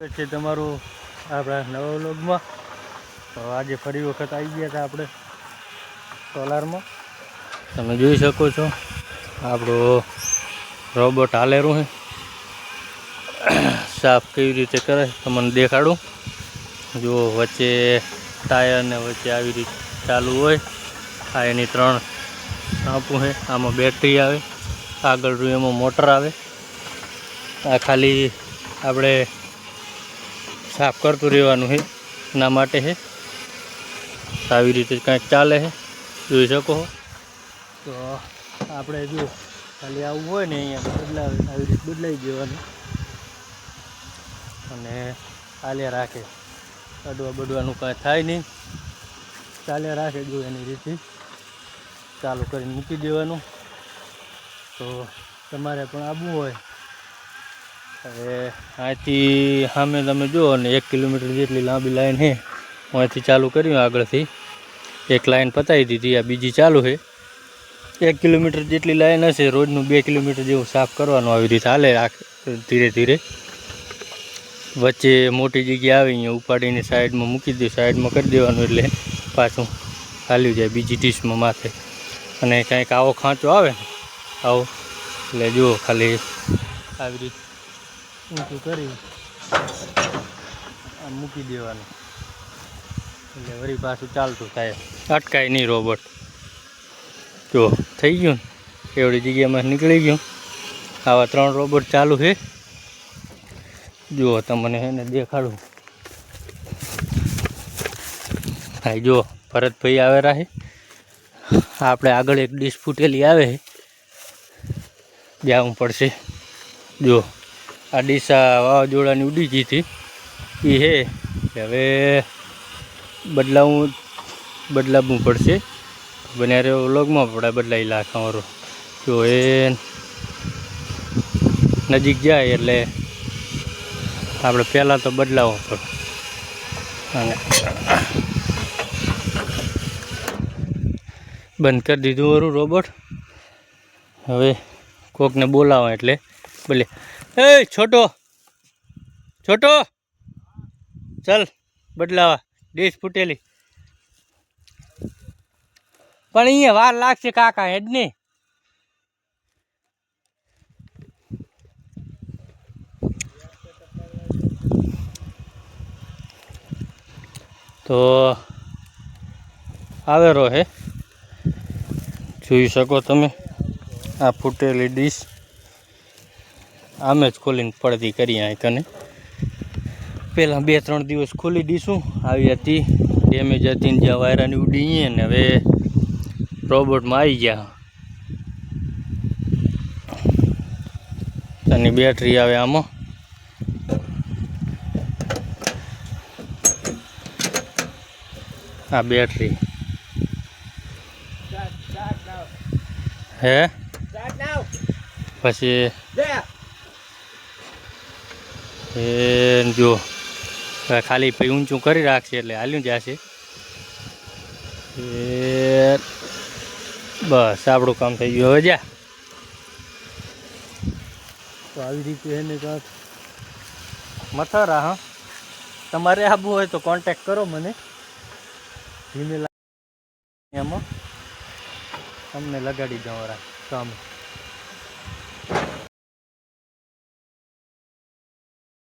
છે તમારું આપણા નવા વ્લોગમાં. તો આજે ફરી વખત આવી ગયા હતા આપણે સોલારમાં. તમે જોઈ શકો છો આપણો રોબોટ હાલેરું છે. સાફ કેવી રીતે કરે તમને દેખાડું. જો વચ્ચે ટાયર ને વચ્ચે આવી રીતે ચાલુ હોય. આ એની 3 સાપું છે. આમાં બેટરી આવે, આગળ એમાં મોટર આવે. આ ખાલી આપણે સાફ કરતું રહેવાનું છે એના માટે છે. આવી રીતે કાંઈક ચાલે છે, જોઈ શકો. તો આપણે જો ખાલી આવું હોય ને અહીંયા આવી રીતે બદલાઈ દેવાનું અને ચાલ્યા રાખે. બડવાનું કાંઈ થાય નહીં, ચાલ્યા રાખે. જો એની રીતે ચાલુ કરીને મૂકી દેવાનું. તો તમારે પણ આવવું હોય હવે અહીંથી સામે તમે જુઓ ને 1 કિલોમીટર જેટલી લાંબી લાઈન છે. અહીંથી ચાલુ કર્યું, આગળથી એક લાઈન પતાવી દીધી, આ બીજી ચાલુ છે. 1 કિલોમીટર જેટલી લાઈન હશે. રોજનું 2 કિલોમીટર જેવું સાફ કરવાનું. આવી રીતે હાલે ધીરે ધીરે. વચ્ચે મોટી જગ્યા આવે અહીંયા ઉપાડીને સાઈડમાં મૂકી દે, સાઈડમાં કરી દેવાનું એટલે પાછું હાલ્યું જાય બીજી ડીશમાં માથે. અને કાંઈક આવો ખાંચો આવે ને આવો એટલે જુઓ ખાલી આવી રીતે ઊંચું કરી આમ મૂકી દેવાનું એટલે વળી પાછું ચાલતું થાય, અટકાય નહીં રોબોટ. જો થઈ ગયું ને એવડી જગ્યામાં નીકળી ગયું. આવા 3 રોબોટ ચાલુ છે. જુઓ તમને એને દેખાડું. હા જુઓ ભરતભાઈ આવેલા છે. આપણે આગળ એક ડીશ ફૂટેલી આવે છે, જવું પડશે. જો આ ડીશ આ વાવાઝોડાની ઉડી ગઈ હતી એ છે. હવે બદલાવવું પડશે. બને વ્લોગમાં પડે બદલાઈ લાખવાનો. જો એ નજીક જાય એટલે આપણે પહેલાં તો બદલાવવો પડે. અને બંધ કરી દીધું મારું રોબોટ. હવે કોકને બોલાવો એટલે બોલે, એ છોટો ચાલ બદલાવા, ડીશ ફૂટેલી. પણ અહીંયા વાર લાગશે કાકા, હેડ ને. તો આવેરો હે, જોઈ શકો તમે. આ ફૂટેલી ડીશ આમે જ ખોલીને પડતી કરી અહીં કને. પહેલાં 2-3 દિવસ ખોલી ડીશું આવી હતી, ડેમેજ હતી ને જ્યાં વાયરાની ઉડી ને. હવે રોબોટમાં આવી ગયા. એની બેટરી આવે આમાં. આ બેટરી હે પછી એ જો ખાલી પછી ઊંચું કરી રાખશે એટલે હાલ્યું જશે. એ બસ આપણું કામ થઈ ગયું. હવે જા. તો આવી રીતે એને કાંક મથારા. હા, તમારે આવવું હોય તો કોન્ટેક કરો મને. ધીમે એમાં તમને લગાડી દઉં કામ.